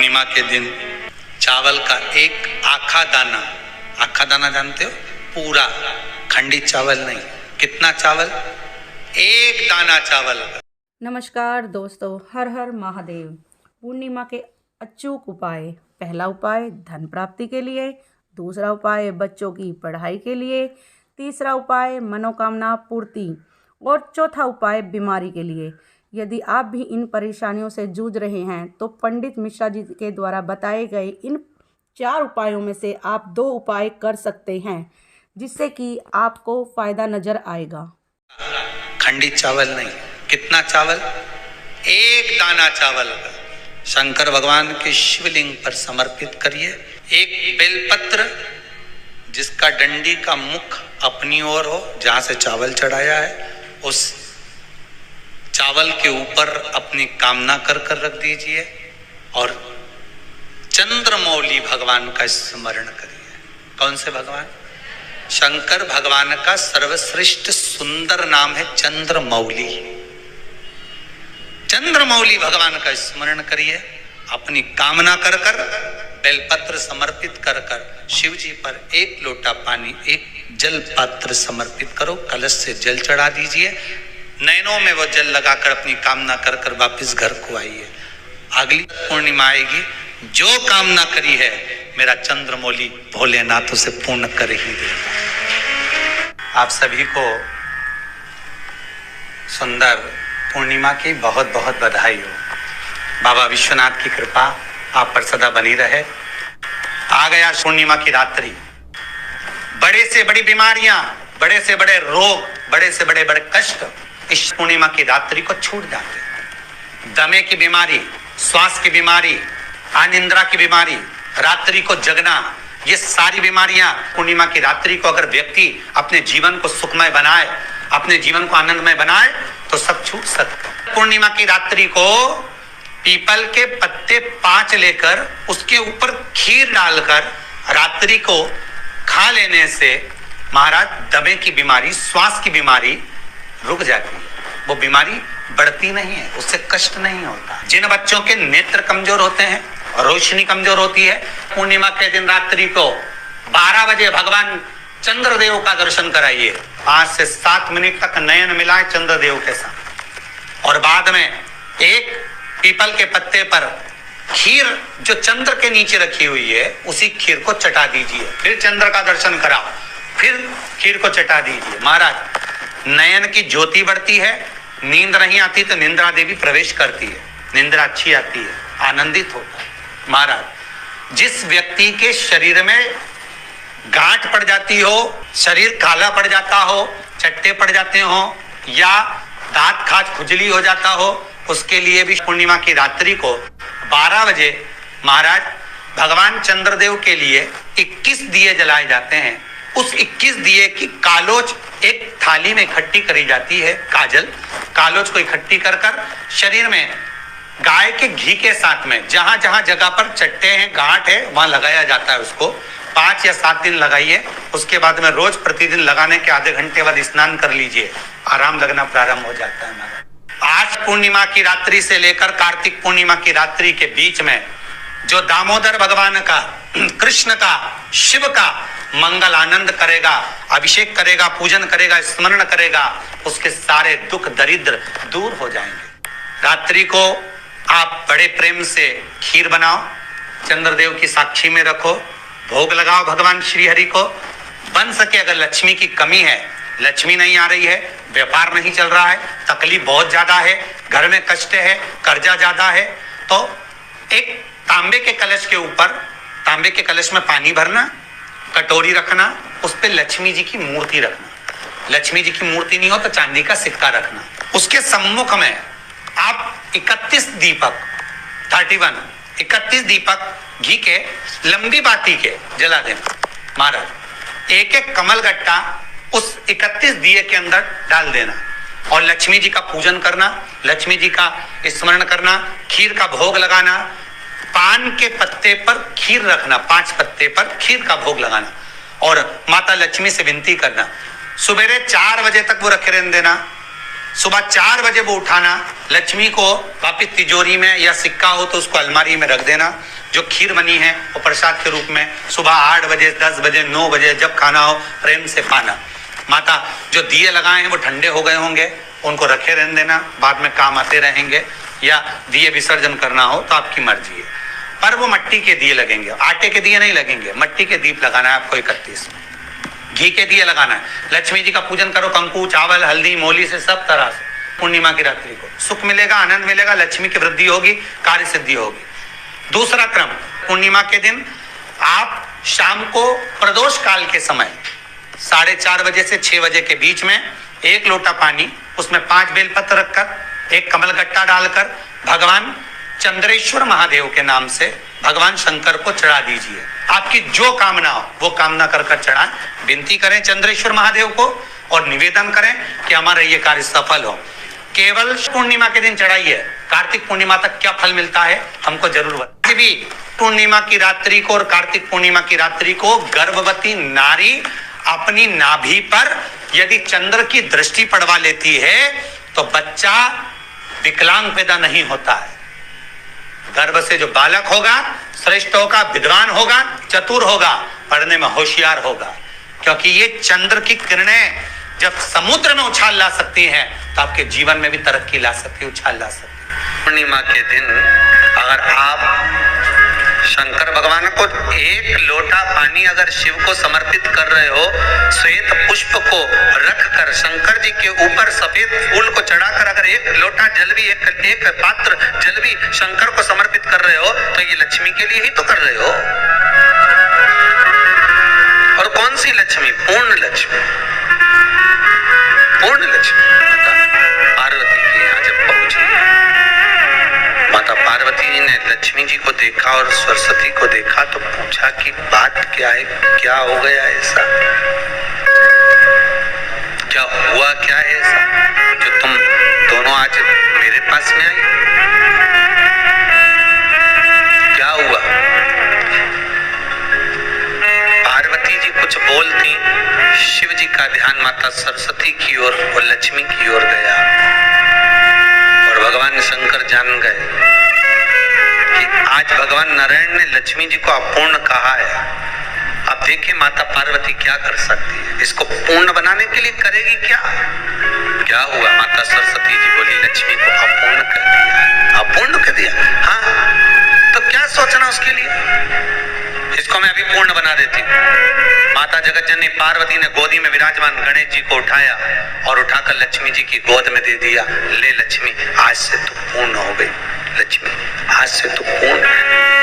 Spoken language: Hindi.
पूर्णिमा के दिन चावल का एक आखा दाना जानते हो, पूरा खंडित चावल नहीं, कितना चावल, एक दाना चावल का। नमस्कार दोस्तों, हर हर महादेव। पूर्णिमा के अचूक उपाय। पहला उपाय धन प्राप्ति के लिए, दूसरा उपाय बच्चों की पढ़ाई के लिए, तीसरा उपाय मनोकामना पूर्ति और चौथा उपाय बीमारी के लिए। यदि आप भी इन परेशानियों से जूझ रहे हैं तो पंडित मिश्रा जी के द्वारा बताए गए इन 4 उपायों में से आप 2 उपाय कर सकते हैं, जिससे कि आपको फायदा नजर आएगा। खंडित चावल नहीं, कितना चावल, एक दाना चावल का शंकर भगवान के शिवलिंग पर समर्पित करिए। एक बेलपत्र जिसका डंडी का मुख अपनी ओर हो, जहां से चावल चढ़ाया है, उस चावल के ऊपर अपनी कामना कर रख दीजिए और चंद्रमौली भगवान का स्मरण करिए। कौन से भगवान? शंकर भगवान का सर्वश्रेष्ठ सुंदर नाम है चंद्रमौली। चंद्रमौली भगवान का स्मरण करिए, अपनी कामना कर बेलपत्र समर्पित कर शिव जी पर एक लोटा पानी, एक जल पात्र समर्पित करो, कलश से जल चढ़ा दीजिए, नैनों में वो जल लगाकर अपनी कामना कर वापस घर को आइए। अगली पूर्णिमा आएगी, जो कामना करी है मेरा चंद्रमौली भोलेनाथ उसे पूर्ण कर ही देगा। आप सभी को सुंदर पूर्णिमा की बहुत बहुत बधाई हो। बाबा विश्वनाथ की कृपा आप पर सदा बनी रहे। आ गया पूर्णिमा की रात्रि। बड़े से बड़ी बीमारियां, बड़े से बड़े रोग, बड़े से बड़े कष्ट इस पूर्णिमा की रात्रि को छूट जाते हैं। दमे की बीमारी, श्वास की बीमारी, अनिद्रा की बीमारी, रात्रि को जगना, ये सारी बीमारियां पूर्णिमा की रात्रि को अगर व्यक्ति अपने जीवन को सुखमय बनाए, अपने जीवन को आनंदमय बनाए तो सब छूट सकते हैं। पूर्णिमा की रात्रि को पीपल के पत्ते 5 लेकर उसके ऊपर खीर डालकर रात्रि को खा लेने से महाराज दमे की बीमारी, श्वास की बीमारी रुक जाती है। वो बीमारी बढ़ती नहीं है, उससे कष्ट नहीं होता। जिन बच्चों के नेत्र कमजोर होते हैं, रोशनी कमजोर होती है, पूर्णिमा के दिन रात्रि को 12 बजे भगवान चंद्रदेव का दर्शन कराइए। 5 से 7 मिनट तक नयन मिलाए चंद्रदेव के साथ और बाद में एक पीपल के पत्ते पर खीर जो चंद्र के नीचे रखी हुई है उसी खीर को चटा दीजिए। फिर चंद्र का दर्शन कराओ, फिर खीर को चटा दीजिए। महाराज नयन की ज्योति बढ़ती है, नींद नहीं आती तो निंद्रा देवी प्रवेश करती है, निंद्रा अच्छी आती है, आनंदित होता है। महाराज जिस व्यक्ति के शरीर में गांठ पड़ जाती हो, शरीर काला पड़ जाता हो, चट्टे पड़ जाते हो या दांत खाज खुजली हो जाता हो, उसके लिए भी पूर्णिमा की रात्रि को 12 बजे महाराज भगवान चंद्रदेव के लिए 21 दिए जलाए जाते हैं। उस 21 दिए की कालोच एक थाली में इकट्ठी करी जाती है। कालोच को इकट्ठी कर शरीर में गाय के घी के साथ में जहां जहां जगह पर चट्टे हैं, गांठ है, वहां लगाया जाता है। उसको 5 या 7 दिन लगाइए। उसके बाद में रोज प्रतिदिन लगाने के आधे घंटे बाद स्नान कर लीजिए, आराम लगना प्रारंभ हो जाता है। आज पूर्णिमा की रात्रि से लेकर कार्तिक पूर्णिमा की रात्रि के बीच में जो दामोदर भगवान का, कृष्ण का, शिव का मंगल आनंद करेगा, अभिषेक करेगा, पूजन करेगा, स्मरण करेगा, उसके सारे दुख दरिद्र दूर हो जाएंगे। रात्रि को आप बड़े प्रेम से खीर बनाओ, चंद्रदेव की साक्षी में रखो, भोग लगाओ भगवान श्री हरि को। बन सके अगर लक्ष्मी की कमी है, लक्ष्मी नहीं आ रही है, व्यापार नहीं चल रहा है, तकलीफ बहुत ज्यादा है, घर में कष्ट है, कर्जा ज्यादा है, तो एक तांबे के कलश के ऊपर, तांबे के कलश में पानी भरना, कटोरी रखना, उस पे लक्ष्मी जी की मूर्ति रखना। लक्ष्मी जी की मूर्ति नहीं हो तो चांदी का सिक्का रखना। उसके सम्मुख में आप 31 दीपक घी के लंबी बाती के जला देना। महाराज एक एक कमल गट्टा उस 31 दिए के अंदर डाल देना और लक्ष्मी जी का पूजन करना, लक्ष्मी जी का स्मरण करना, खीर का भोग लगाना, पान के पत्ते पर खीर रखना, 5 पत्ते पर खीर का भोग लगाना और माता लक्ष्मी से विनती करना। सुबेरे 4 बजे तक वो रखे रहने देना। सुबह 4 बजे वो उठाना, लक्ष्मी को वापिस तिजोरी में या सिक्का हो तो उसको अलमारी में रख देना। जो खीर बनी है वो प्रसाद के रूप में सुबह 8 बजे, 10 बजे, 9 बजे जब खाना हो प्रेम से पाना। माता जो दिए लगाए हैं वो ठंडे हो गए होंगे, उनको रखे रहने देना, बाद में काम आते रहेंगे, या दिए विसर्जन करना हो तो आपकी मर्जी है। पर वो मिट्टी के दिए लगेंगे, आटे के दिए नहीं लगेंगे, मिट्टी के दीप लगाना है आपको 31 में, घी के दिए लगाना है। लक्ष्मी जी का पूजन करो, कंकु, चावल, हल्दी, मोली से, सब तरह से। पूर्णिमा की रात्रि को सुख मिलेगा, आनंद मिलेगा, लक्ष्मी की वृद्धि होगी, कार्य सिद्धि होगी। दूसरा क्रम, पूर्णिमा के दिन आप शाम को प्रदोष काल के समय 4:30 बजे से 6 बजे के बीच में 1 लोटा पानी, उसमें 5 बेलपत्र रखकर, 1 कमलगट्टा डालकर भगवान चंद्रेश्वर महादेव के नाम से भगवान शंकर को चढ़ा दीजिए। आपकी जो कामना हो वो कामना कर कर चढ़ाएं, विनती करें चंद्रेश्वर महादेव को और निवेदन करें कि हमारा ये कार्य सफल हो। केवल पूर्णिमा के दिन चढ़ाइए, कार्तिक पूर्णिमा तक क्या फल मिलता है हमको जरूर बताइए। भी पूर्णिमा की रात्रि को और कार्तिक पूर्णिमा की रात्रि को गर्भवती नारी अपनी नाभि पर यदि चंद्र की दृष्टि पड़वा लेती है तो बच्चा विकलांग पैदा नहीं होता है। गर्भ से जो बालक होगा श्रेष्ठ होगा, विद्वान होगा, चतुर होगा, पढ़ने में होशियार होगा, क्योंकि ये चंद्र की किरणें जब समुद्र में उछाल ला सकती हैं तो आपके जीवन में भी तरक्की ला सकती है, उछाल ला सकती है। पूर्णिमा के दिन अगर आप शंकर भगवान को 1 लोटा पानी अगर शिव को समर्पित कर रहे हो, श्वेत पुष्प को रखकर शंकर जी के ऊपर सफेद फूल को चढ़ाकर अगर 1 लोटा जल भी, एक पात्र जल भी शंकर को समर्पित कर रहे हो तो ये लक्ष्मी के लिए ही तो कर रहे हो। और कौन सी लक्ष्मी? पूर्ण लक्ष्मी। पूर्ण लक्ष्मी पार्वती के यहाँ जब पहुंची, माता पार्वती जी ने लक्ष्मी जी को देखा और सरस्वती को देखा तो पूछा कि बात क्या है, क्या हो गया ऐसा, क्या हुआ, क्या है ऐसा जो तुम दोनों आज मेरे पास में आई, क्या हुआ? पार्वती जी कुछ बोलती, शिव जी का ध्यान माता सरस्वती की ओर और लक्ष्मी की ओर गया और भगवान शंकर जान गए कि आज भगवान नारायण ने लक्ष्मी जी को अपूर्ण कहा है। अब देखिए माता पार्वती क्या कर सकती है, इसको पूर्ण बनाने के लिए करेगी क्या? क्या हुआ? माता सरस्वती जी बोली लक्ष्मी को अपूर्ण कर दिया। अपूर्ण कर दिया? हाँ, तो क्या सोचना उसके लिए, इसको मैं अभी पूर्ण बना देती हूँ। माता जगत जननी पार्वती ने गोदी में विराजमान गणेश जी को उठाया और उठाकर लक्ष्मी जी की गोद में दे दिया। ले लक्ष्मी, आज से तू पूर्ण हो गई। लक्ष्मी, आज से तू पूर्ण है।